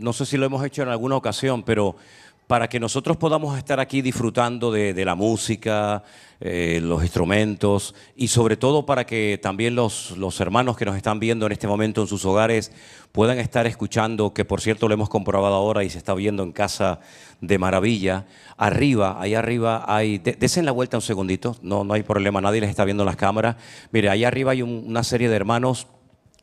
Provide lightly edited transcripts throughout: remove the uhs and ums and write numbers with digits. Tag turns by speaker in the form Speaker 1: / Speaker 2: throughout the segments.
Speaker 1: no sé si lo hemos hecho en alguna ocasión, pero para que nosotros podamos estar aquí disfrutando de la música, los instrumentos y sobre todo para que también los hermanos que nos están viendo en este momento en sus hogares puedan estar escuchando, que por cierto lo hemos comprobado ahora y se está viendo en casa de maravilla. Ahí arriba hay, desen la vuelta un segundito, no hay problema, nadie les está viendo en las cámaras. Mire, ahí arriba hay una serie de hermanos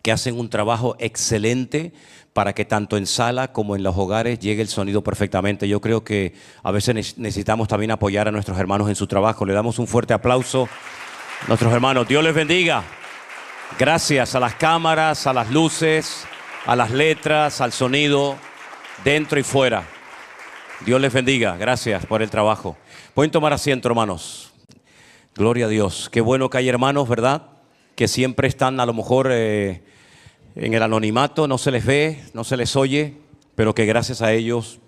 Speaker 1: que hacen un trabajo excelente para que tanto en sala como en los hogares llegue el sonido perfectamente. Yo creo que a veces necesitamos también apoyar a nuestros hermanos en su trabajo. Le damos un fuerte aplauso a nuestros hermanos. Dios les bendiga. Gracias a las cámaras, a las luces, a las letras, al sonido, dentro y fuera. Dios les bendiga. Gracias por el trabajo. Pueden tomar asiento, hermanos. Gloria a Dios. Qué bueno que hay hermanos, ¿verdad?, que siempre están a lo mejor en el anonimato, no se les ve, no se les oye, pero que gracias a ellos,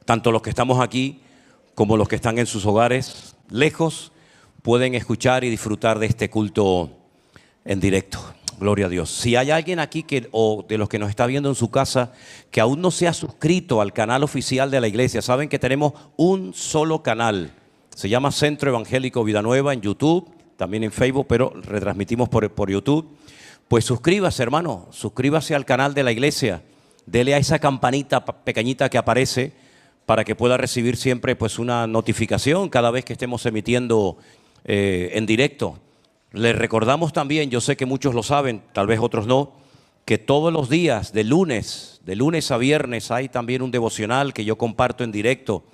Speaker 1: tanto los que estamos aquí como los que están en sus hogares lejos, pueden escuchar y disfrutar de este culto en directo. Gloria a Dios. Si hay alguien aquí o de los que nos está viendo en su casa que aún no se ha suscrito al canal oficial de la iglesia, saben que tenemos un solo canal. Se llama Centro Evangélico Vida Nueva en YouTube, también en Facebook, pero retransmitimos por YouTube. Pues suscríbase, hermano, suscríbase al canal de la iglesia, dele a esa campanita pequeñita que aparece para que pueda recibir siempre pues una notificación cada vez que estemos emitiendo en directo. Les recordamos también, yo sé que muchos lo saben, tal vez otros no, que todos los días de lunes a viernes hay también un devocional que yo comparto en directo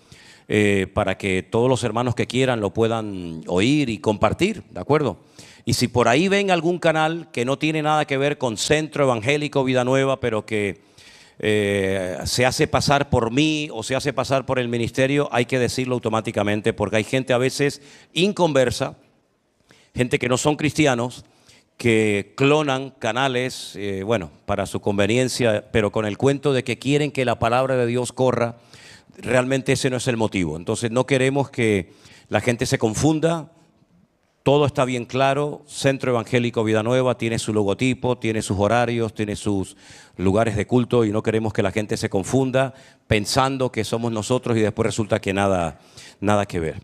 Speaker 1: para que todos los hermanos que quieran lo puedan oír y compartir, ¿de acuerdo? Y si por ahí ven algún canal que no tiene nada que ver con Centro Evangélico Vida Nueva, pero que se hace pasar por mí o se hace pasar por el ministerio, hay que decirlo automáticamente, porque hay gente a veces inconversa, gente que no son cristianos, que clonan canales, para su conveniencia, pero con el cuento de que quieren que la palabra de Dios corra. Realmente ese no es el motivo. Entonces no queremos que la gente se confunda. Todo está bien claro. Centro Evangélico Vida Nueva tiene su logotipo, tiene sus horarios, tiene sus lugares de culto y no queremos que la gente se confunda pensando que somos nosotros y después resulta que nada que ver.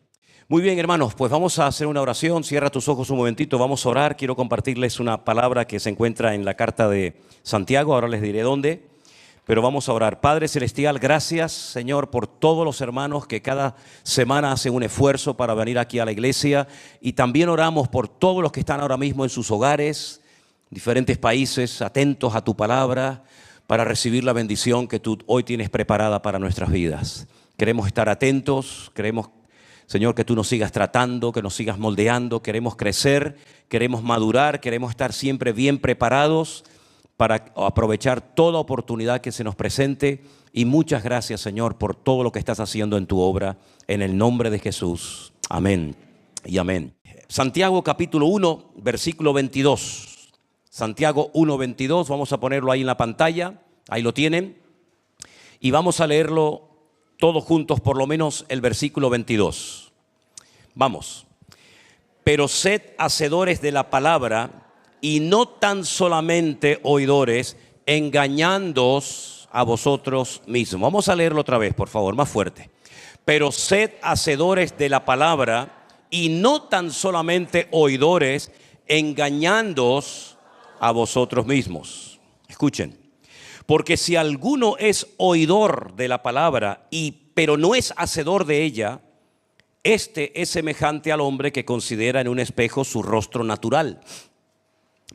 Speaker 1: Muy bien, hermanos, pues vamos a hacer una oración. Cierra tus ojos un momentito, vamos a orar. Quiero compartirles una palabra que se encuentra en la carta de Santiago. Ahora les diré dónde. Pero vamos a orar. Padre Celestial, gracias, Señor, por todos los hermanos que cada semana hacen un esfuerzo para venir aquí a la iglesia. Y también oramos por todos los que están ahora mismo en sus hogares, diferentes países, atentos a tu palabra, para recibir la bendición que tú hoy tienes preparada para nuestras vidas. Queremos estar atentos, queremos, Señor, que tú nos sigas tratando, que nos sigas moldeando. Queremos crecer, queremos madurar, queremos estar siempre bien preparados para aprovechar toda oportunidad que se nos presente. Y muchas gracias, Señor, por todo lo que estás haciendo en tu obra, en el nombre de Jesús. Amén y amén. Santiago capítulo 1, versículo 22. Santiago 1, 22, vamos a ponerlo ahí en la pantalla, ahí lo tienen. Y vamos a leerlo todos juntos, por lo menos el versículo 22. Vamos. Pero sed hacedores de la palabra y no tan solamente oidores, engañándoos a vosotros mismos. Vamos a leerlo otra vez, por favor, más fuerte. Pero sed hacedores de la palabra y no tan solamente oidores, engañándoos a vosotros mismos. Escuchen. Porque si alguno es oidor de la palabra, pero no es hacedor de ella, este es semejante al hombre que considera en un espejo su rostro natural.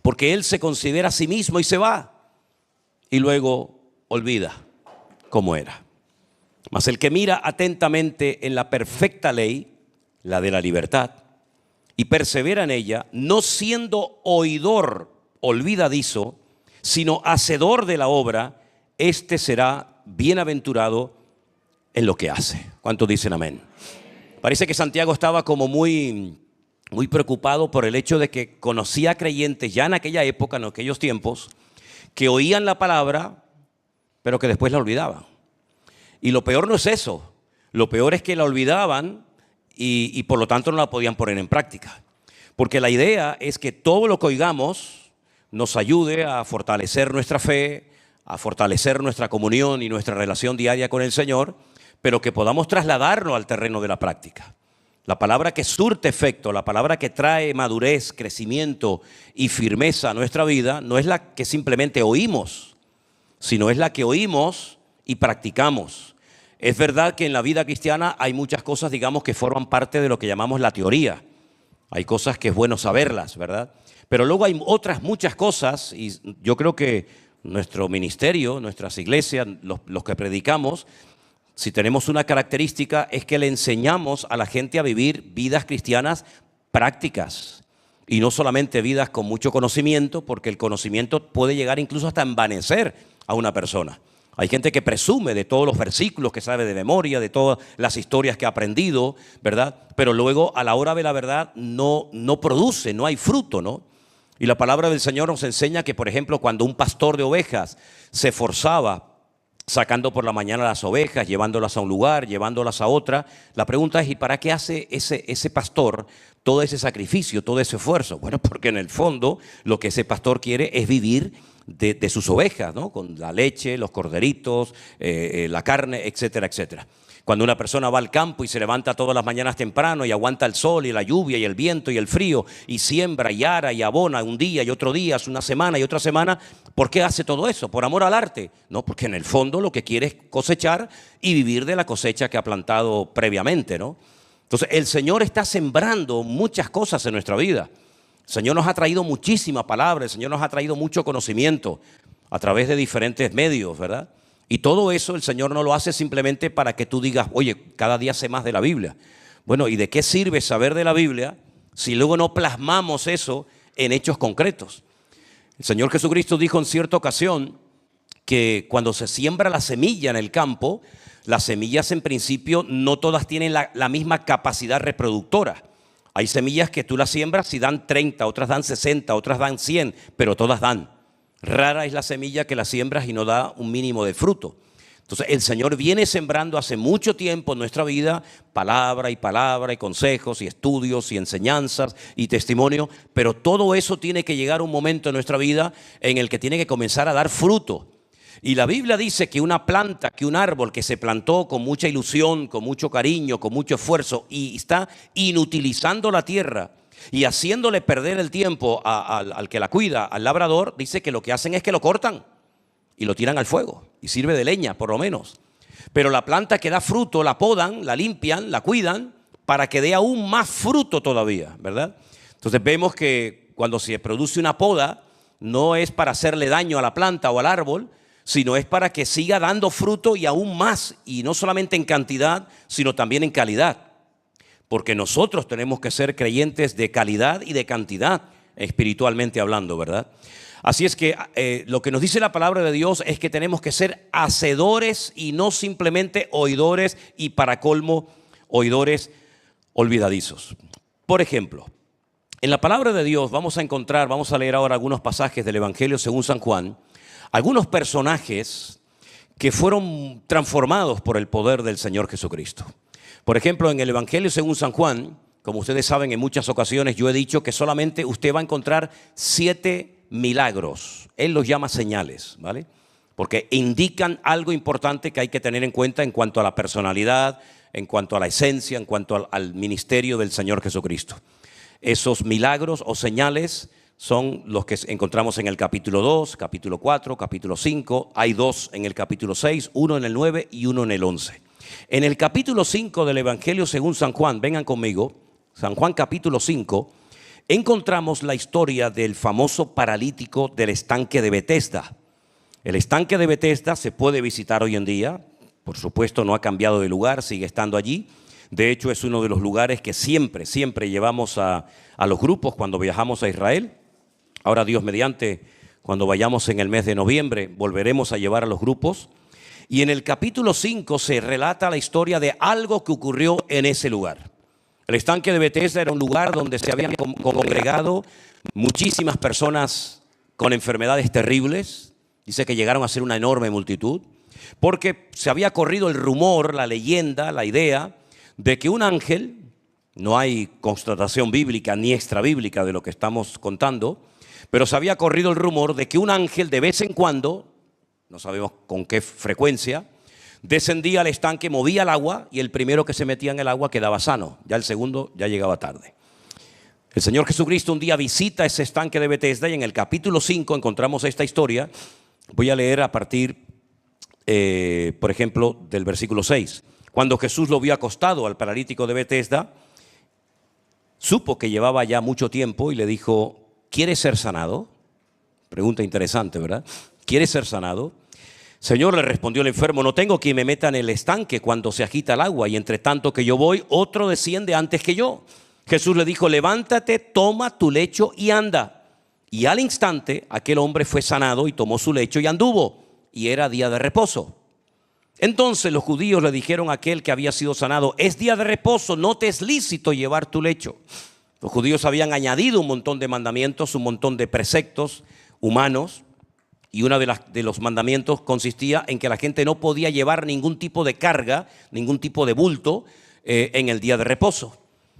Speaker 1: Porque él se considera a sí mismo y se va, y luego olvida cómo era. Mas el que mira atentamente en la perfecta ley, la de la libertad, y persevera en ella, no siendo oidor olvidadizo, sino hacedor de la obra, este será bienaventurado en lo que hace. ¿Cuántos dicen amén? Parece que Santiago estaba como muy preocupado por el hecho de que conocía creyentes ya en aquella época, en aquellos tiempos, que oían la palabra, pero que después la olvidaban. Y lo peor no es eso. Lo peor es que la olvidaban y por lo tanto no la podían poner en práctica. Porque la idea es que todo lo que oigamos nos ayude a fortalecer nuestra fe, a fortalecer nuestra comunión y nuestra relación diaria con el Señor, pero que podamos trasladarlo al terreno de la práctica. La palabra que surte efecto, la palabra que trae madurez, crecimiento y firmeza a nuestra vida, no es la que simplemente oímos, sino es la que oímos y practicamos. Es verdad que en la vida cristiana hay muchas cosas, digamos, que forman parte de lo que llamamos la teoría. Hay cosas que es bueno saberlas, ¿verdad? Pero luego hay otras muchas cosas, y yo creo que nuestro ministerio, nuestras iglesias, los que predicamos, si tenemos una característica es que le enseñamos a la gente a vivir vidas cristianas prácticas y no solamente vidas con mucho conocimiento, porque el conocimiento puede llegar incluso hasta envanecer a una persona. Hay gente que presume de todos los versículos que sabe de memoria, de todas las historias que ha aprendido, ¿verdad? Pero luego a la hora de la verdad no produce, no hay fruto, ¿no? Y la palabra del Señor nos enseña que, por ejemplo, cuando un pastor de ovejas se esforzaba sacando por la mañana las ovejas, llevándolas a un lugar, llevándolas a otra, la pregunta es, ¿y para qué hace ese pastor todo ese sacrificio, todo ese esfuerzo? Bueno, porque en el fondo lo que ese pastor quiere es vivir de sus ovejas, ¿no? Con la leche, los corderitos, la carne, etcétera, etcétera. Cuando una persona va al campo y se levanta todas las mañanas temprano y aguanta el sol y la lluvia y el viento y el frío y siembra y ara y abona un día y otro día, una semana y otra semana, ¿por qué hace todo eso? ¿Por amor al arte? No, porque en el fondo lo que quiere es cosechar y vivir de la cosecha que ha plantado previamente, ¿no? Entonces el Señor está sembrando muchas cosas en nuestra vida. El Señor nos ha traído muchísima palabra, el Señor nos ha traído mucho conocimiento a través de diferentes medios, ¿verdad? Y todo eso el Señor no lo hace simplemente para que tú digas, oye, cada día sé más de la Biblia. Bueno, ¿y de qué sirve saber de la Biblia si luego no plasmamos eso en hechos concretos? El Señor Jesucristo dijo en cierta ocasión que cuando se siembra la semilla en el campo, las semillas en principio no todas tienen la misma capacidad reproductora. Hay semillas que tú las siembras y dan 30, otras dan 60, otras dan 100, pero todas dan. Rara es la semilla que la siembras y no da un mínimo de fruto. Entonces el Señor viene sembrando hace mucho tiempo en nuestra vida palabra y consejos y estudios y enseñanzas y testimonio, pero todo eso tiene que llegar a un momento en nuestra vida en el que tiene que comenzar a dar fruto. Y la Biblia dice que una planta, que un árbol que se plantó con mucha ilusión, con mucho cariño, con mucho esfuerzo y está inutilizando la tierra y haciéndole perder el tiempo al que la cuida, al labrador, dice que lo que hacen es que lo cortan y lo tiran al fuego y sirve de leña por lo menos. Pero la planta que da fruto la podan, la limpian, la cuidan para que dé aún más fruto todavía, ¿verdad? Entonces vemos que cuando se produce una poda no es para hacerle daño a la planta o al árbol, sino es para que siga dando fruto y aún más, y no solamente en cantidad, sino también en calidad. Porque nosotros tenemos que ser creyentes de calidad y de cantidad, espiritualmente hablando, ¿verdad? Así es que lo que nos dice la palabra de Dios es que tenemos que ser hacedores y no simplemente oidores y para colmo, oidores olvidadizos. Por ejemplo, en la palabra de Dios vamos a leer ahora algunos pasajes del Evangelio según San Juan, algunos personajes que fueron transformados por el poder del Señor Jesucristo. Por ejemplo, en el Evangelio según San Juan, como ustedes saben, en muchas ocasiones yo he dicho que solamente usted va a encontrar 7 milagros. Él los llama señales, ¿vale? Porque indican algo importante que hay que tener en cuenta en cuanto a la personalidad, en cuanto a la esencia, en cuanto al ministerio del Señor Jesucristo. Esos milagros o señales son los que encontramos en el capítulo 2, capítulo 4, capítulo 5. Hay 2 en el capítulo 6, 1 en el 9 y 1 en el 11. En el capítulo 5 del Evangelio según San Juan, vengan conmigo, San Juan capítulo 5, encontramos la historia del famoso paralítico del estanque de Betesda. El estanque de Betesda se puede visitar hoy en día, por supuesto no ha cambiado de lugar, sigue estando allí. De hecho es uno de los lugares que siempre llevamos a los grupos cuando viajamos a Israel. Ahora Dios mediante, cuando vayamos en el mes de noviembre, volveremos a llevar a los grupos. Y en el capítulo 5 se relata la historia de algo que ocurrió en ese lugar. El estanque de Betesda era un lugar donde se habían congregado muchísimas personas con enfermedades terribles. Dice que llegaron a ser una enorme multitud, porque se había corrido el rumor, la leyenda, la idea de que un ángel, no hay constatación bíblica ni extrabíblica de lo que estamos contando, pero se había corrido el rumor de que un ángel de vez en cuando, no sabemos con qué frecuencia, descendía al estanque, movía el agua y el primero que se metía en el agua quedaba sano. Ya el segundo ya llegaba tarde. El Señor Jesucristo un día visita ese estanque de Betesda y en el capítulo 5 encontramos esta historia. Voy a leer a partir, por ejemplo, del versículo 6. Cuando Jesús lo vio acostado al paralítico de Betesda, supo que llevaba ya mucho tiempo y le dijo: ¿quieres ser sanado? Pregunta interesante, ¿verdad? ¿Quieres ser sanado? Señor, le respondió el enfermo, no tengo quien me meta en el estanque cuando se agita el agua, y entre tanto que yo voy, otro desciende antes que yo. Jesús le dijo: levántate, toma tu lecho y anda. Y al instante aquel hombre fue sanado y tomó su lecho y anduvo, y era día de reposo. Entonces los judíos le dijeron a aquel que había sido sanado: es día de reposo, no te es lícito llevar tu lecho. Los judíos habían añadido un montón de mandamientos, un montón de preceptos humanos, y uno de los mandamientos consistía en que la gente no podía llevar ningún tipo de carga, ningún tipo de bulto en el día de reposo.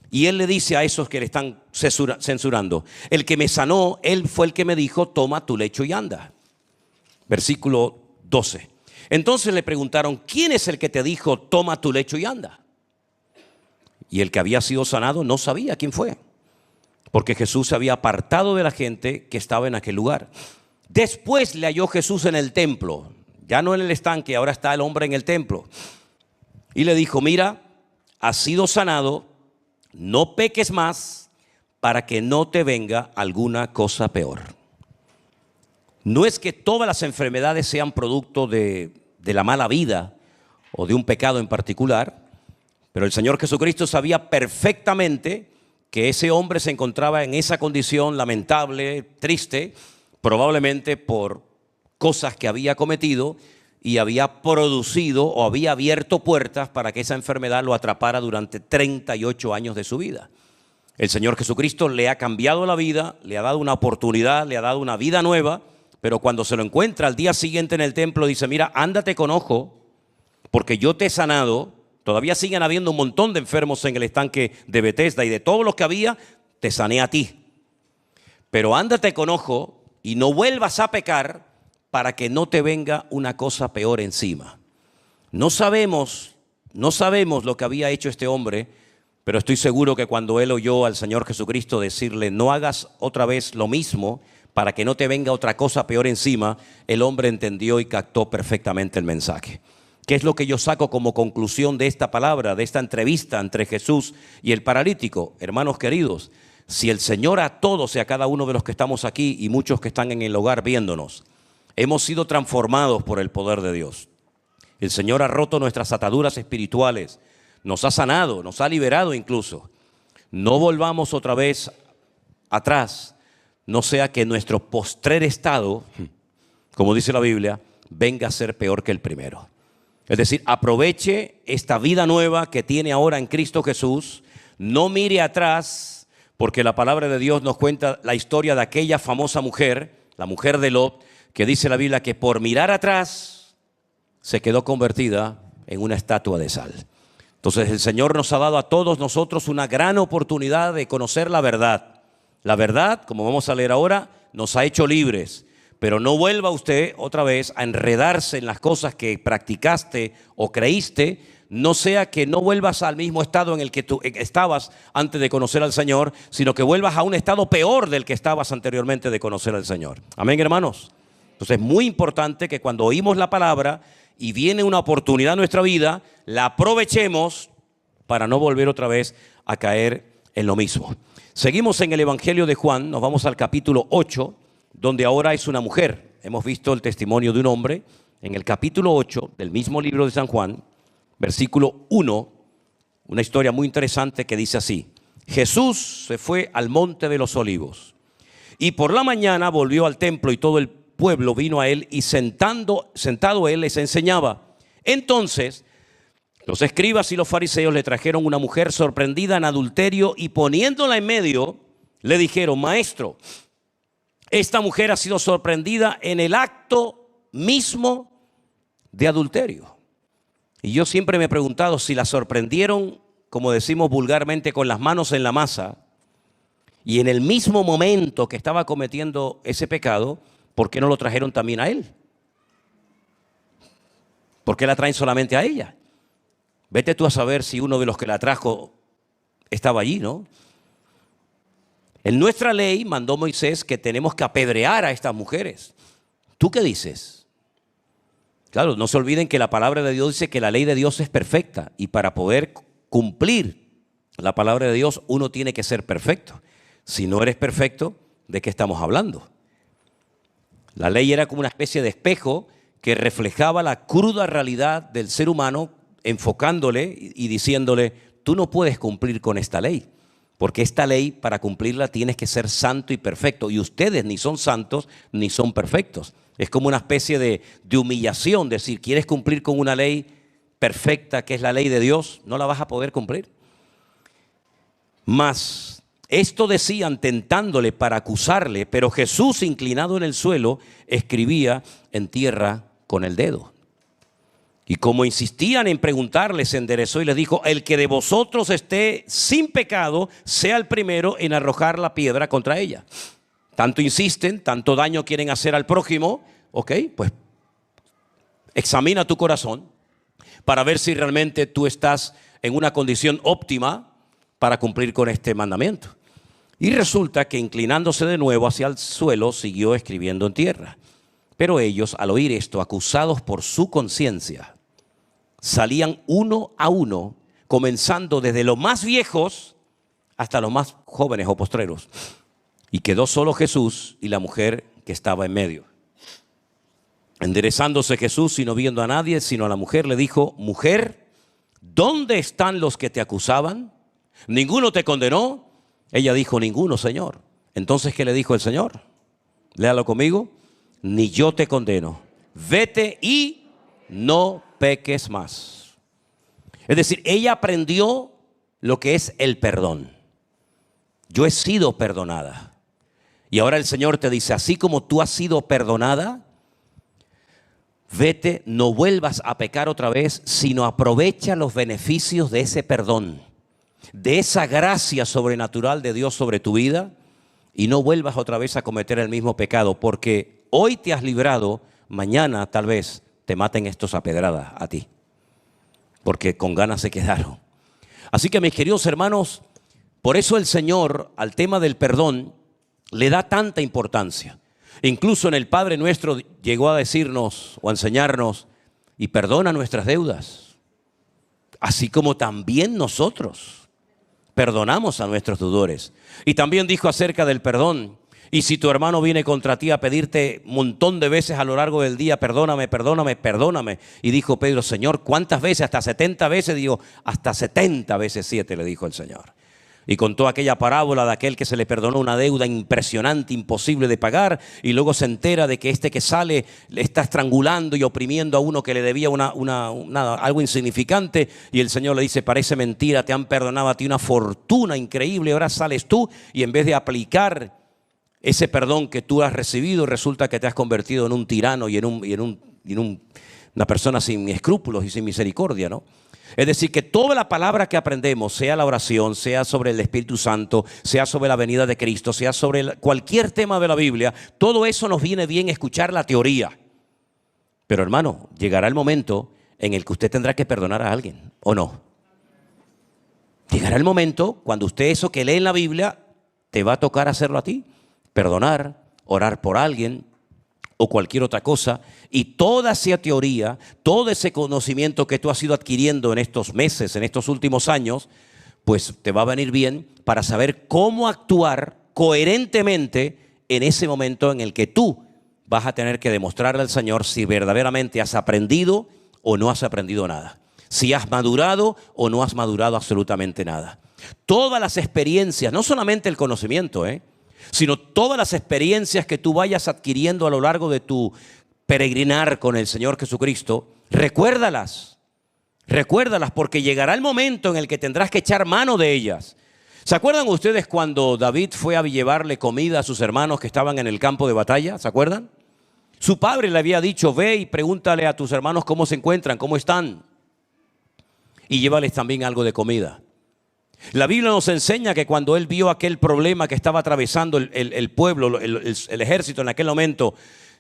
Speaker 1: Y él le dice a esos que le están censurando: el que me sanó, él fue el que me dijo, toma tu lecho y anda. Versículo 12. Entonces le preguntaron: ¿quién es el que te dijo, toma tu lecho y anda? Y el que había sido sanado no sabía quién fue, porque Jesús se había apartado de la gente que estaba en aquel lugar. Después le halló Jesús en el templo, ya no en el estanque, ahora está el hombre en el templo. Y le dijo: mira, has sido sanado, no peques más para que no te venga alguna cosa peor. No es que todas las enfermedades sean producto de la mala vida o de un pecado en particular, pero el Señor Jesucristo sabía perfectamente que ese hombre se encontraba en esa condición lamentable, triste, probablemente por cosas que había cometido y había producido o había abierto puertas para que esa enfermedad lo atrapara durante 38 años de su vida. El Señor Jesucristo le ha cambiado la vida, le ha dado una oportunidad, le ha dado una vida nueva, pero cuando se lo encuentra al día siguiente en el templo dice: mira, ándate con ojo, porque yo te he sanado. Todavía siguen habiendo un montón de enfermos en el estanque de Betesda y de todos los que había, te sané a ti. Pero ándate con ojo y no vuelvas a pecar para que no te venga una cosa peor encima. No sabemos lo que había hecho este hombre, pero estoy seguro que cuando él oyó al Señor Jesucristo decirle: no hagas otra vez lo mismo para que no te venga otra cosa peor encima, el hombre entendió y captó perfectamente el mensaje. ¿Qué es lo que yo saco como conclusión de esta palabra, de esta entrevista entre Jesús y el paralítico? Hermanos queridos, si el Señor a todos y a cada uno de los que estamos aquí y muchos que están en el hogar viéndonos, hemos sido transformados por el poder de Dios. El Señor ha roto nuestras ataduras espirituales, nos ha sanado, nos ha liberado incluso. No volvamos otra vez atrás, no sea que nuestro postrer estado, como dice la Biblia, venga a ser peor que el primero. Es decir, aproveche esta vida nueva que tiene ahora en Cristo Jesús, no mire atrás, porque la palabra de Dios nos cuenta la historia de aquella famosa mujer, la mujer de Lot, que dice la Biblia que por mirar atrás se quedó convertida en una estatua de sal. Entonces el Señor nos ha dado a todos nosotros una gran oportunidad de conocer la verdad. La verdad, como vamos a leer ahora, nos ha hecho libres. Pero no vuelva usted otra vez a enredarse en las cosas que practicaste o creíste, no sea que no vuelvas al mismo estado en el que tú estabas antes de conocer al Señor, sino que vuelvas a un estado peor del que estabas anteriormente de conocer al Señor. Amén, hermanos. Entonces es muy importante que cuando oímos la palabra y viene una oportunidad en nuestra vida, la aprovechemos para no volver otra vez a caer en lo mismo. Seguimos en el Evangelio de Juan, nos vamos al capítulo 8, donde ahora es una mujer. Hemos visto el testimonio de un hombre. En el capítulo 8 del mismo libro de San Juan, versículo 1, una historia muy interesante que dice así: Jesús se fue al monte de los olivos y por la mañana volvió al templo y todo el pueblo vino a él y sentado él les enseñaba. Entonces los escribas y los fariseos le trajeron una mujer sorprendida en adulterio y poniéndola en medio le dijeron: maestro, esta mujer ha sido sorprendida en el acto mismo de adulterio. Y yo siempre me he preguntado si la sorprendieron, como decimos vulgarmente, con las manos en la masa, y en el mismo momento que estaba cometiendo ese pecado, ¿por qué no lo trajeron también a él? ¿Por qué la traen solamente a ella? Vete tú a saber si uno de los que la trajo estaba allí, ¿no? En nuestra ley mandó Moisés que tenemos que apedrear a estas mujeres. ¿Tú qué dices? Claro, no se olviden que la palabra de Dios dice que la ley de Dios es perfecta y para poder cumplir la palabra de Dios uno tiene que ser perfecto. Si no eres perfecto, ¿de qué estamos hablando? La ley era como una especie de espejo que reflejaba la cruda realidad del ser humano, enfocándole y diciéndole, tú no puedes cumplir con esta ley, porque esta ley para cumplirla tienes que ser santo y perfecto, y ustedes ni son santos ni son perfectos. Es como una especie de humillación, decir, ¿quieres cumplir con una ley perfecta que es la ley de Dios? No la vas a poder cumplir. Mas esto decían tentándole para acusarle, pero Jesús, inclinado en el suelo, escribía en tierra con el dedo. Y como insistían en preguntarle, se enderezó y les dijo, el que de vosotros esté sin pecado, sea el primero en arrojar la piedra contra ella. Tanto insisten, tanto daño quieren hacer al prójimo, ok, pues examina tu corazón para ver si realmente tú estás en una condición óptima para cumplir con este mandamiento. Y resulta que inclinándose de nuevo hacia el suelo, siguió escribiendo en tierra. Pero ellos, al oír esto, acusados por su conciencia, salían uno a uno, comenzando desde los más viejos hasta los más jóvenes o postreros. Y quedó solo Jesús y la mujer que estaba en medio. Enderezándose Jesús y no viendo a nadie, sino a la mujer, le dijo, mujer, ¿dónde están los que te acusaban? ¿Ninguno te condenó? Ella dijo, ninguno, Señor. Entonces, ¿qué le dijo el Señor? Léalo conmigo. Ni yo te condeno. Vete y no peques más. Es decir, ella aprendió lo que es el perdón. Yo he sido perdonada. Y ahora el Señor te dice, así como tú has sido perdonada, vete, no vuelvas a pecar otra vez, sino aprovecha los beneficios de ese perdón, de esa gracia sobrenatural de Dios sobre tu vida, y no vuelvas otra vez a cometer el mismo pecado, porque hoy te has librado, mañana tal vez te maten estos a pedradas a ti, porque con ganas se quedaron. Así que mis queridos hermanos, por eso el Señor al tema del perdón le da tanta importancia. Incluso en el Padre Nuestro llegó a decirnos o a enseñarnos, y perdona nuestras deudas, así como también nosotros perdonamos a nuestros deudores. Y también dijo acerca del perdón, y si tu hermano viene contra ti a pedirte un montón de veces a lo largo del día, perdóname, perdóname, perdóname. Y dijo Pedro, Señor, ¿cuántas veces? Hasta 70 veces. Digo, hasta 70 veces 7, le dijo el Señor. Y contó aquella parábola de aquel que se le perdonó una deuda impresionante, imposible de pagar, y luego se entera de que este que sale le está estrangulando y oprimiendo a uno que le debía algo insignificante, y el Señor le dice, parece mentira, te han perdonado a ti una fortuna increíble, ahora sales tú y en vez de aplicar ese perdón que tú has recibido, resulta que te has convertido en un tirano y una persona sin escrúpulos y sin misericordia, ¿no? Es decir, que toda la palabra que aprendemos, sea la oración, sea sobre el Espíritu Santo, sea sobre la venida de Cristo, sea sobre cualquier tema de la Biblia, todo eso nos viene bien escuchar la teoría. Pero hermano, llegará el momento en el que usted tendrá que perdonar a alguien, ¿o no? Llegará el momento cuando usted eso que lee en la Biblia, te va a tocar hacerlo a ti. Perdonar, orar por alguien o cualquier otra cosa, y toda esa teoría, todo ese conocimiento que tú has ido adquiriendo en estos meses, en estos últimos años, pues te va a venir bien para saber cómo actuar coherentemente en ese momento en el que tú vas a tener que demostrarle al Señor si verdaderamente has aprendido o no has aprendido nada, si has madurado o no has madurado absolutamente nada. Todas las experiencias, no solamente el conocimiento, sino todas las experiencias que tú vayas adquiriendo a lo largo de tu peregrinar con el Señor Jesucristo, recuérdalas porque llegará el momento en el que tendrás que echar mano de ellas. ¿Se acuerdan ustedes cuando David fue a llevarle comida a sus hermanos que estaban en el campo de batalla? ¿Se acuerdan? Su padre le había dicho, ve y pregúntale a tus hermanos cómo se encuentran, cómo están, y llévales también algo de comida. La Biblia nos enseña que cuando él vio aquel problema que estaba atravesando el pueblo, el ejército en aquel momento,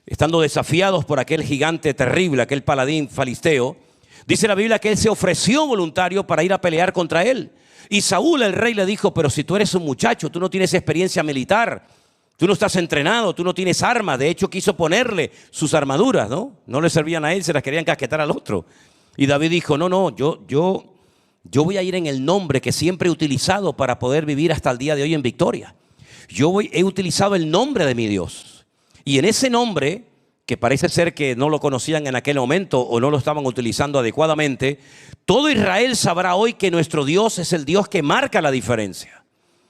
Speaker 1: estando desafiados por aquel gigante terrible, aquel paladín filisteo, dice la Biblia que él se ofreció voluntario para ir a pelear contra él. Y Saúl, el rey, le dijo: pero si tú eres un muchacho, tú no tienes experiencia militar, tú no estás entrenado, tú no tienes armas. De hecho, quiso ponerle sus armaduras, ¿no? No le servían a él, se las querían casquetar al otro. Y David dijo: no, yo voy a ir en el nombre que siempre he utilizado para poder vivir hasta el día de hoy en victoria. He utilizado el nombre de mi Dios. Y en ese nombre, que parece ser que no lo conocían en aquel momento o no lo estaban utilizando adecuadamente, todo Israel sabrá hoy que nuestro Dios es el Dios que marca la diferencia.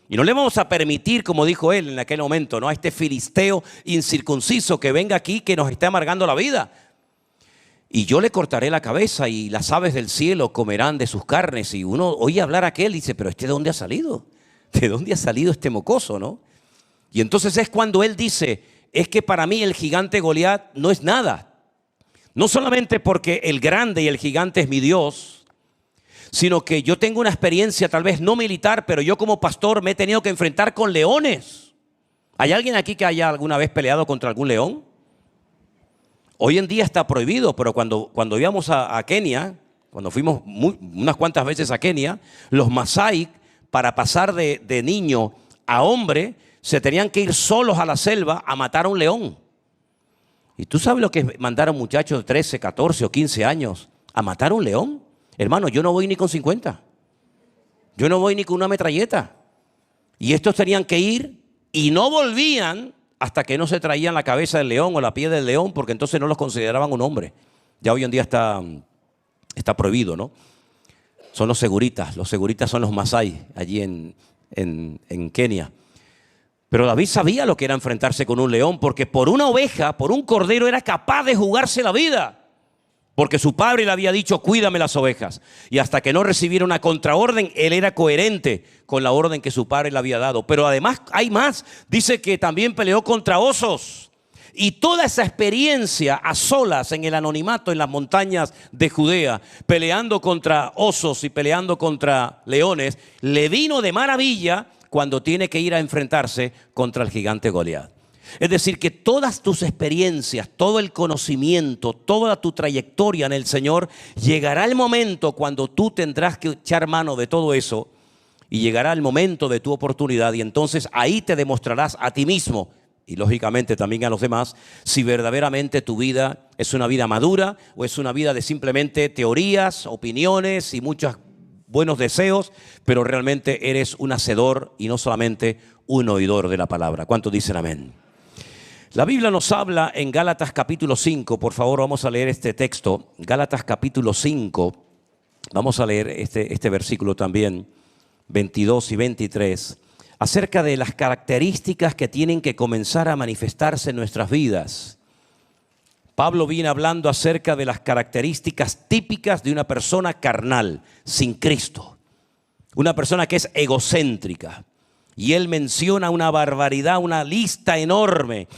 Speaker 1: Y no le vamos a permitir, como dijo él en aquel momento, ¿no?, a este filisteo incircunciso que venga aquí, que nos esté amargando la vida. Y yo le cortaré la cabeza y las aves del cielo comerán de sus carnes. Y uno oye hablar a aquel y dice: pero ¿de dónde ha salido? ¿De dónde ha salido este mocoso, no? Y entonces es cuando él dice: es que para mí el gigante Goliat no es nada. No solamente porque el grande y el gigante es mi Dios, sino que yo tengo una experiencia tal vez no militar, pero yo como pastor me he tenido que enfrentar con leones. ¿Hay alguien aquí que haya alguna vez peleado contra algún león? Hoy en día está prohibido, pero cuando íbamos a Kenia, cuando fuimos unas cuantas veces a Kenia, los Masái, para pasar de niño a hombre, se tenían que ir solos a la selva a matar a un león. ¿Y tú sabes lo que es mandar a un muchacho de 13, 14 o 15 años a matar a un león? Hermano, yo no voy ni con 50. Yo no voy ni con una metralleta. Y estos tenían que ir y no volvían hasta que no se traían la cabeza del león o la piel del león, porque entonces no los consideraban un hombre. Ya hoy en día está prohibido, ¿no? Son los seguritas son los Masái allí en Kenia. Pero David sabía lo que era enfrentarse con un león, porque por una oveja, por un cordero, era capaz de jugarse la vida. Porque su padre le había dicho: cuídame las ovejas. Y hasta que no recibiera una contraorden, él era coherente con la orden que su padre le había dado. Pero además hay más. Dice que también peleó contra osos. Y toda esa experiencia a solas en el anonimato en las montañas de Judea, peleando contra osos y peleando contra leones, le vino de maravilla cuando tiene que ir a enfrentarse contra el gigante Goliat. Es decir, que todas tus experiencias, todo el conocimiento, toda tu trayectoria en el Señor, llegará el momento cuando tú tendrás que echar mano de todo eso y llegará el momento de tu oportunidad, y entonces ahí te demostrarás a ti mismo y lógicamente también a los demás si verdaderamente tu vida es una vida madura o es una vida de simplemente teorías, opiniones y muchos buenos deseos, pero realmente eres un hacedor y no solamente un oidor de la palabra. ¿Cuántos dicen amén? La Biblia nos habla en Gálatas capítulo 5, por favor vamos a leer este texto, Gálatas capítulo 5, vamos a leer este versículo también, 22 y 23, acerca de las características que tienen que comenzar a manifestarse en nuestras vidas. Pablo viene hablando acerca de las características típicas de una persona carnal, sin Cristo, una persona que es egocéntrica, y él menciona una barbaridad, una lista enorme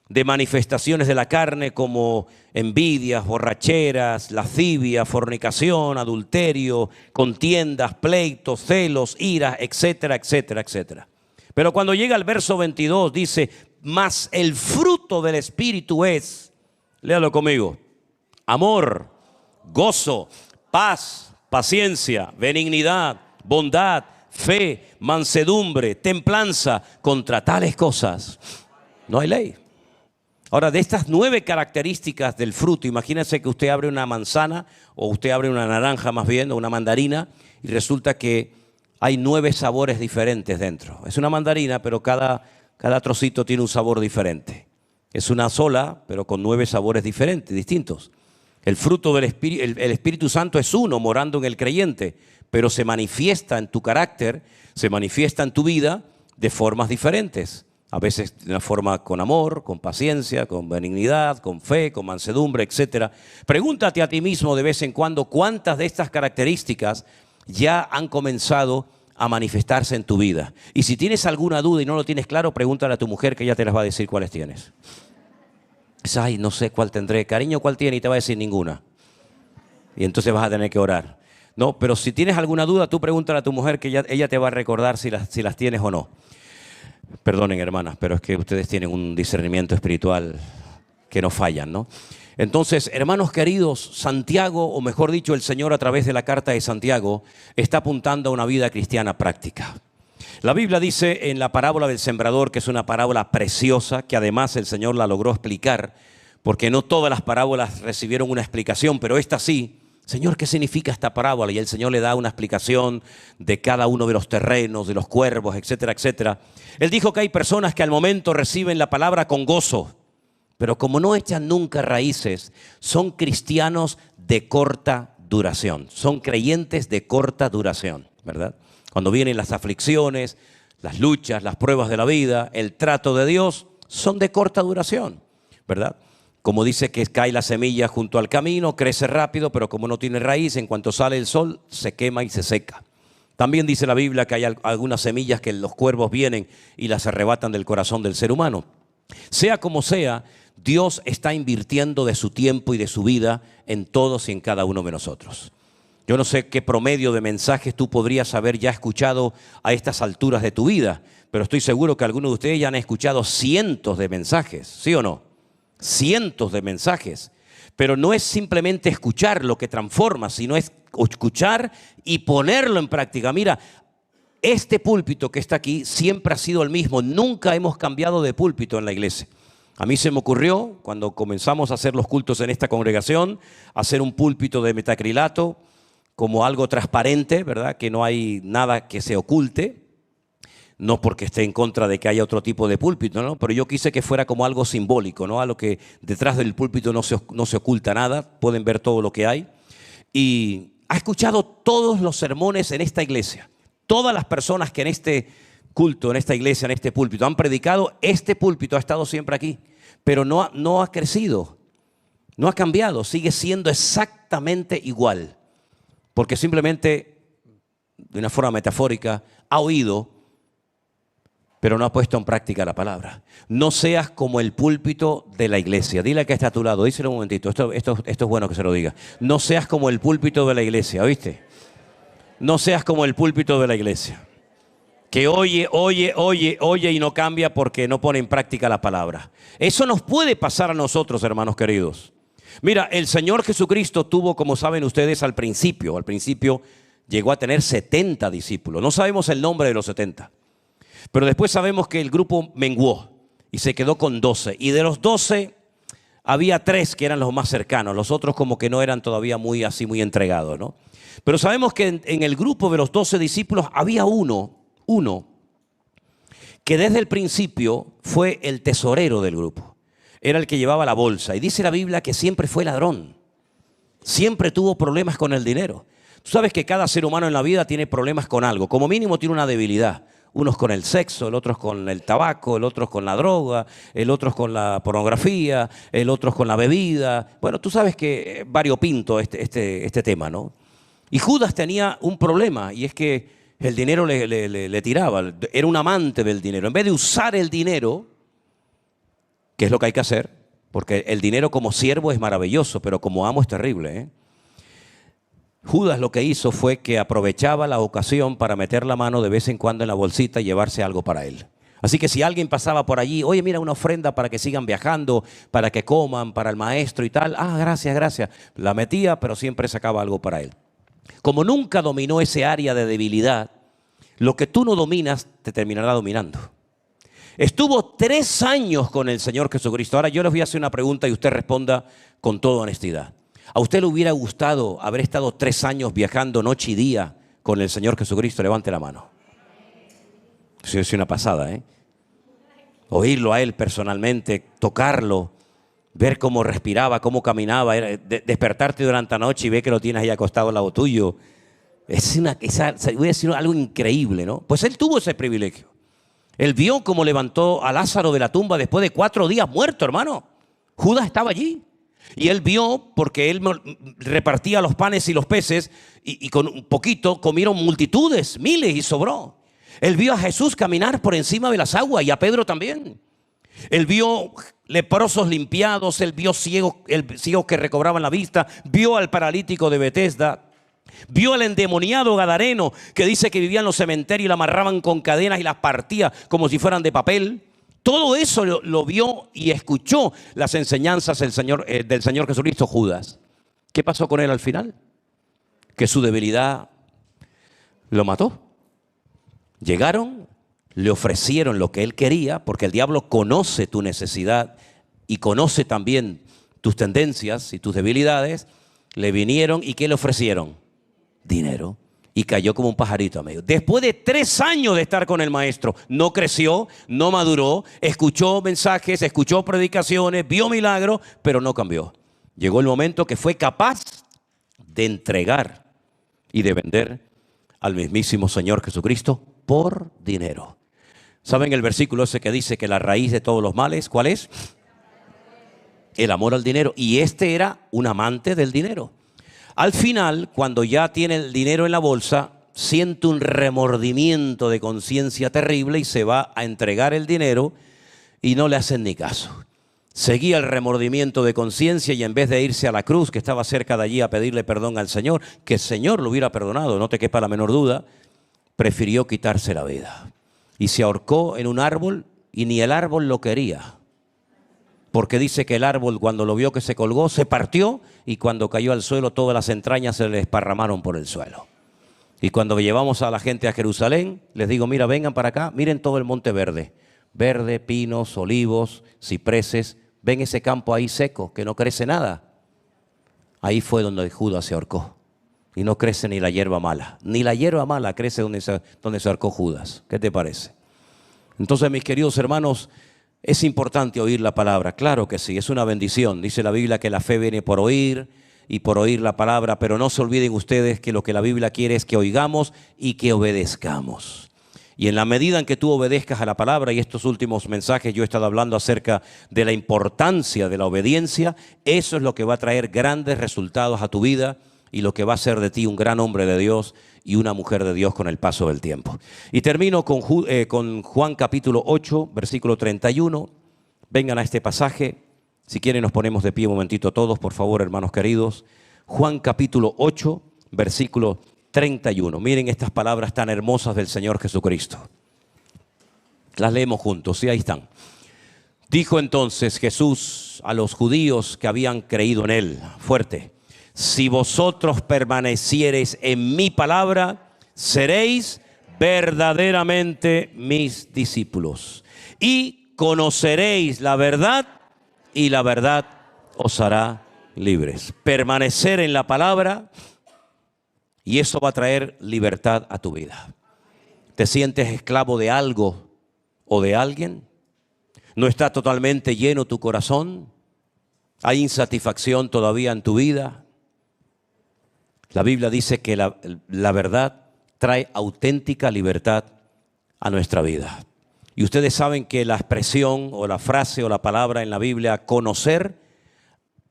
Speaker 1: de manifestaciones de la carne como envidias, borracheras, lascivia, fornicación, adulterio, contiendas, pleitos, celos, iras, etcétera, etcétera, etcétera. Pero cuando llega al verso 22 dice: mas el fruto del Espíritu es, léalo conmigo, amor, gozo, paz, paciencia, benignidad, bondad, fe, mansedumbre, templanza. Contra tales cosas no hay ley. Ahora, de estas 9 características del fruto, imagínense que usted abre una manzana o usted abre una naranja más bien, o una mandarina, y resulta que hay 9 sabores diferentes dentro. Es una mandarina, pero cada trocito tiene un sabor diferente. Es una sola, pero con 9 sabores diferentes, distintos. El fruto del Espíritu, el Espíritu Santo es uno, morando en el creyente, pero se manifiesta en tu carácter, se manifiesta en tu vida de formas diferentes. A veces de una forma con amor, con paciencia, con benignidad, con fe, con mansedumbre, etc. Pregúntate a ti mismo de vez en cuando cuántas de estas características ya han comenzado a manifestarse en tu vida. Y si tienes alguna duda y no lo tienes claro, pregúntale a tu mujer, que ella te las va a decir cuáles tienes. Ay, no sé cuál tendré. Cariño, ¿cuál tiene? Y te va a decir ninguna. Y entonces vas a tener que orar. No, pero si tienes alguna duda, tú pregúntale a tu mujer, que ella te va a recordar si las tienes o no. Perdonen, hermanas, pero es que ustedes tienen un discernimiento espiritual que nos fallan, ¿no? Entonces, hermanos queridos, Santiago, o mejor dicho, el Señor a través de la carta de Santiago, está apuntando a una vida cristiana práctica. La Biblia dice en la parábola del sembrador, que es una parábola preciosa, que además el Señor la logró explicar, porque no todas las parábolas recibieron una explicación, pero esta sí. Señor, ¿qué significa esta parábola? Y el Señor le da una explicación de cada uno de los terrenos, de los cuervos, etcétera, etcétera. Él dijo que hay personas que al momento reciben la palabra con gozo, pero como no echan nunca raíces, son cristianos de corta duración, son creyentes de corta duración, ¿verdad? Cuando vienen las aflicciones, las luchas, las pruebas de la vida, el trato de Dios, son de corta duración, ¿verdad? Como dice que cae la semilla junto al camino, crece rápido, pero como no tiene raíz, en cuanto sale el sol, se quema y se seca. También dice la Biblia que hay algunas semillas que los cuervos vienen y las arrebatan del corazón del ser humano. Sea como sea, Dios está invirtiendo de su tiempo y de su vida en todos y en cada uno de nosotros. Yo no sé qué promedio de mensajes tú podrías haber ya escuchado a estas alturas de tu vida, pero estoy seguro que algunos de ustedes ya han escuchado cientos de mensajes, ¿sí o no? Cientos de mensajes. Pero no es simplemente escuchar lo que transforma, sino es escuchar y ponerlo en práctica. Mira, este púlpito que está aquí siempre ha sido el mismo. Nunca hemos cambiado de púlpito en la iglesia. A mí se me ocurrió, cuando comenzamos a hacer los cultos en esta congregación, hacer un púlpito de metacrilato como algo transparente, ¿verdad? Que no hay nada que se oculte. No porque esté en contra de que haya otro tipo de púlpito, ¿no? Pero yo quise que fuera como algo simbólico, ¿no? A lo que detrás del púlpito no se oculta nada, pueden ver todo lo que hay. Y ha escuchado todos los sermones en esta iglesia. Todas las personas que en este culto, en esta iglesia, en este púlpito han predicado, este púlpito ha estado siempre aquí. Pero no ha crecido, no ha cambiado, sigue siendo exactamente igual. Porque simplemente, de una forma metafórica, ha oído, pero no ha puesto en práctica la palabra. No seas como el púlpito de la iglesia. Dile al que está a tu lado, díselo un momentito, esto es bueno que se lo diga. No seas como el púlpito de la iglesia, ¿oíste? No seas como el púlpito de la iglesia, que oye y no cambia porque no pone en práctica la palabra. Eso nos puede pasar a nosotros, hermanos queridos. Mira, el Señor Jesucristo tuvo, como saben ustedes, al principio llegó a tener 70 discípulos. No sabemos el nombre de los 70. Pero después sabemos que el grupo menguó y se quedó con 12. Y de los 12 había 3 que eran los más cercanos. Los otros como que no eran todavía muy entregados, ¿no? Pero sabemos que en el grupo de los 12 discípulos había uno que desde el principio fue el tesorero del grupo. Era el que llevaba la bolsa. Y dice la Biblia que siempre fue ladrón. Siempre tuvo problemas con el dinero. Tú sabes que cada ser humano en la vida tiene problemas con algo. Como mínimo tiene una debilidad. Unos con el sexo, el otro con el tabaco, el otro con la droga, el otro con la pornografía, el otro con la bebida. Bueno, tú sabes que es variopinto este tema, ¿no? Y Judas tenía un problema, y es que el dinero le tiraba. Era un amante del dinero. En vez de usar el dinero, que es lo que hay que hacer, porque el dinero como siervo es maravilloso, pero como amo es terrible, ¿eh? Judas lo que hizo fue que aprovechaba la ocasión para meter la mano de vez en cuando en la bolsita y llevarse algo para él. Así que si alguien pasaba por allí, oye, mira, una ofrenda para que sigan viajando, para que coman, para el maestro y tal. Ah, gracias, gracias. La metía, pero siempre sacaba algo para él. Como nunca dominó ese área de debilidad, lo que tú no dominas te terminará dominando. Estuvo 3 años con el Señor Jesucristo. Ahora yo les voy a hacer una pregunta y usted responda con toda honestidad. ¿A usted le hubiera gustado haber estado 3 años viajando noche y día con el Señor Jesucristo? Levante la mano. Eso es una pasada, ¿eh? Oírlo a Él personalmente, tocarlo, ver cómo respiraba, cómo caminaba, despertarte durante la noche y ver que lo tienes ahí acostado al lado tuyo. Voy a decir algo increíble, ¿no? Pues Él tuvo ese privilegio. Él vio cómo levantó a Lázaro de la tumba después de 4 días muerto, hermano. Judas estaba allí. Y él vio, porque él repartía los panes y los peces, y con un poquito comieron multitudes, miles, y sobró. Él vio a Jesús caminar por encima de las aguas, y a Pedro también. Él vio leprosos limpiados, él vio ciegos que recobraban la vista, vio al paralítico de Betesda, vio al endemoniado gadareno, que dice que vivía en los cementerios y lo amarraban con cadenas y las partía como si fueran de papel. Todo eso lo vio y escuchó las enseñanzas del Señor Jesucristo, Judas. ¿Qué pasó con él al final? Que su debilidad lo mató. Llegaron, le ofrecieron lo que él quería, porque el diablo conoce tu necesidad y conoce también tus tendencias y tus debilidades. Le vinieron y ¿qué le ofrecieron? Dinero. Y cayó como un pajarito a medio. Después de 3 años de estar con el maestro, no creció, no maduró, escuchó mensajes, escuchó predicaciones, vio milagros, pero no cambió. Llegó el momento que fue capaz de entregar y de vender al mismísimo Señor Jesucristo por dinero. ¿Saben el versículo ese que dice que la raíz de todos los males, cuál es? El amor al dinero. Y este era un amante del dinero. Al final, cuando ya tiene el dinero en la bolsa, siente un remordimiento de conciencia terrible y se va a entregar el dinero y no le hacen ni caso. Seguía el remordimiento de conciencia y en vez de irse a la cruz, que estaba cerca de allí, a pedirle perdón al Señor, que el Señor lo hubiera perdonado, no te quepa la menor duda, prefirió quitarse la vida. Y se ahorcó en un árbol y ni el árbol lo quería. Porque dice que el árbol, cuando lo vio que se colgó, se partió y cuando cayó al suelo todas las entrañas se le desparramaron por el suelo. Y cuando llevamos a la gente a Jerusalén, les digo, mira, vengan para acá, miren todo el monte verde. Verde, pinos, olivos, cipreses. Ven ese campo ahí seco, que no crece nada. Ahí fue donde Judas se ahorcó. Y no crece ni la hierba mala. Ni la hierba mala crece donde se ahorcó Judas. ¿Qué te parece? Entonces, mis queridos hermanos, ¿es importante oír la palabra? Claro que sí, es una bendición. Dice la Biblia que la fe viene por oír y por oír la palabra, pero no se olviden ustedes que lo que la Biblia quiere es que oigamos y que obedezcamos. Y en la medida en que tú obedezcas a la palabra, y estos últimos mensajes yo he estado hablando acerca de la importancia de la obediencia, eso es lo que va a traer grandes resultados a tu vida y lo que va a hacer de ti un gran hombre de Dios y una mujer de Dios con el paso del tiempo. Y termino con Juan capítulo 8, versículo 31. Vengan a este pasaje. Si quieren nos ponemos de pie un momentito todos, por favor, hermanos queridos. Juan capítulo 8, versículo 31. Miren estas palabras tan hermosas del Señor Jesucristo. Las leemos juntos, sí, ahí están. Dijo entonces Jesús a los judíos que habían creído en Él, fuerte: si vosotros permaneciereis en mi palabra, seréis verdaderamente mis discípulos. Y conoceréis la verdad, y la verdad os hará libres. Permanecer en la palabra, y eso va a traer libertad a tu vida. ¿Te sientes esclavo de algo o de alguien? ¿No está totalmente lleno tu corazón? ¿Hay insatisfacción todavía en tu vida? La Biblia dice que la verdad trae auténtica libertad a nuestra vida. Y ustedes saben que la expresión o la frase o la palabra en la Biblia, conocer,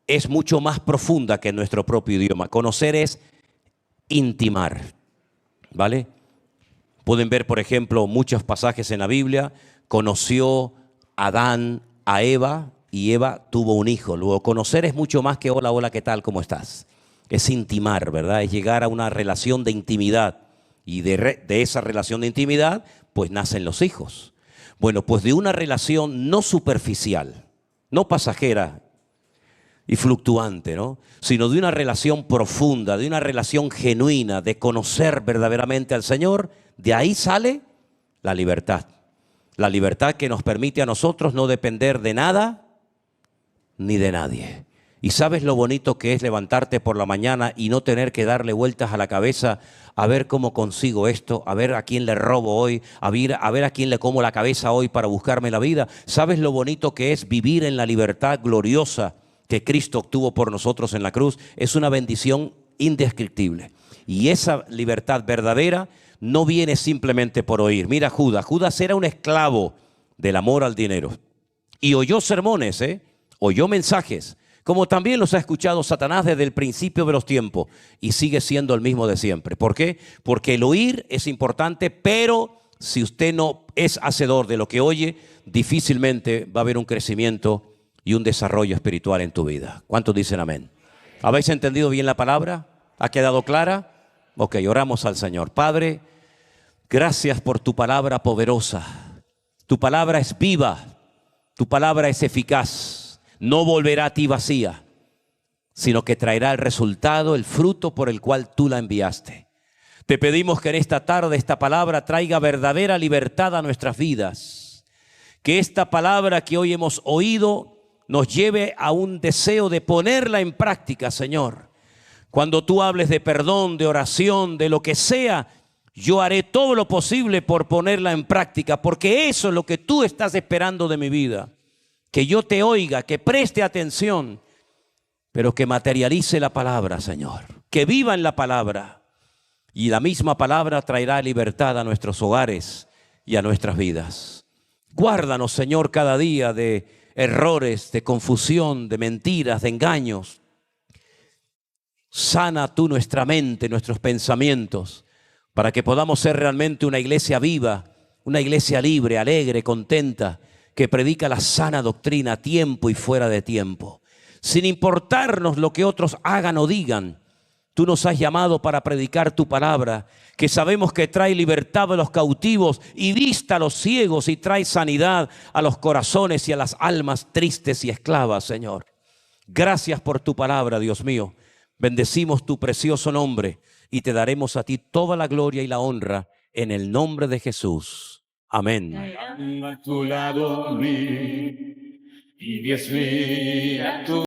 Speaker 1: es mucho más profunda que en nuestro propio idioma. Conocer es intimar, ¿vale? Pueden ver, por ejemplo, muchos pasajes en la Biblia. Conoció Adán a Eva y Eva tuvo un hijo. Luego, conocer es mucho más que hola, hola, ¿qué tal? ¿Cómo estás? Es intimar, ¿verdad? Es llegar a una relación de intimidad. Y de esa relación de intimidad, pues nacen los hijos. Bueno, pues de una relación no superficial, no pasajera y fluctuante, ¿no? Sino de una relación profunda, de una relación genuina, de conocer verdaderamente al Señor, de ahí sale la libertad. La libertad que nos permite a nosotros no depender de nada ni de nadie. ¿Y sabes lo bonito que es levantarte por la mañana y no tener que darle vueltas a la cabeza a ver cómo consigo esto, a ver a quién le robo hoy, a ver a quién le como la cabeza hoy para buscarme la vida? ¿Sabes lo bonito que es vivir en la libertad gloriosa que Cristo obtuvo por nosotros en la cruz? Es una bendición indescriptible. Y esa libertad verdadera no viene simplemente por oír. Mira Judas. Judas era un esclavo del amor al dinero. Y oyó sermones, oyó mensajes, como también los ha escuchado Satanás desde el principio de los tiempos, y sigue siendo el mismo de siempre. ¿Por qué? Porque el oír es importante, pero si usted no es hacedor de lo que oye, difícilmente va a haber un crecimiento y un desarrollo espiritual en tu vida. ¿Cuántos dicen amén? ¿Habéis entendido bien la palabra? ¿Ha quedado clara? Ok, oramos al Señor. Padre, gracias por tu palabra poderosa. Tu palabra es viva Tu palabra es eficaz, no volverá a ti vacía, sino que traerá el resultado, el fruto por el cual tú la enviaste. Te pedimos que en esta tarde esta palabra traiga verdadera libertad a nuestras vidas. Que esta palabra que hoy hemos oído nos lleve a un deseo de ponerla en práctica, Señor. Cuando tú hables de perdón, de oración, de lo que sea, yo haré todo lo posible por ponerla en práctica, porque eso es lo que tú estás esperando de mi vida. Que yo te oiga, que preste atención, pero que materialice la palabra, Señor. Que viva en la palabra. Y la misma palabra traerá libertad a nuestros hogares y a nuestras vidas. Guárdanos, Señor, cada día de errores, de confusión, de mentiras, de engaños. Sana tú nuestra mente, nuestros pensamientos, para que podamos ser realmente una iglesia viva, una iglesia libre, alegre, contenta, que predica la sana doctrina a tiempo y fuera de tiempo. Sin importarnos lo que otros hagan o digan, tú nos has llamado para predicar tu palabra, que sabemos que trae libertad a los cautivos y vista a los ciegos y trae sanidad a los corazones y a las almas tristes y esclavas, Señor. Gracias por tu palabra, Dios mío. Bendecimos tu precioso nombre y te daremos a ti toda la gloria y la honra en el nombre de Jesús. Amén.
Speaker 2: A tu lado, y 10,000 a tu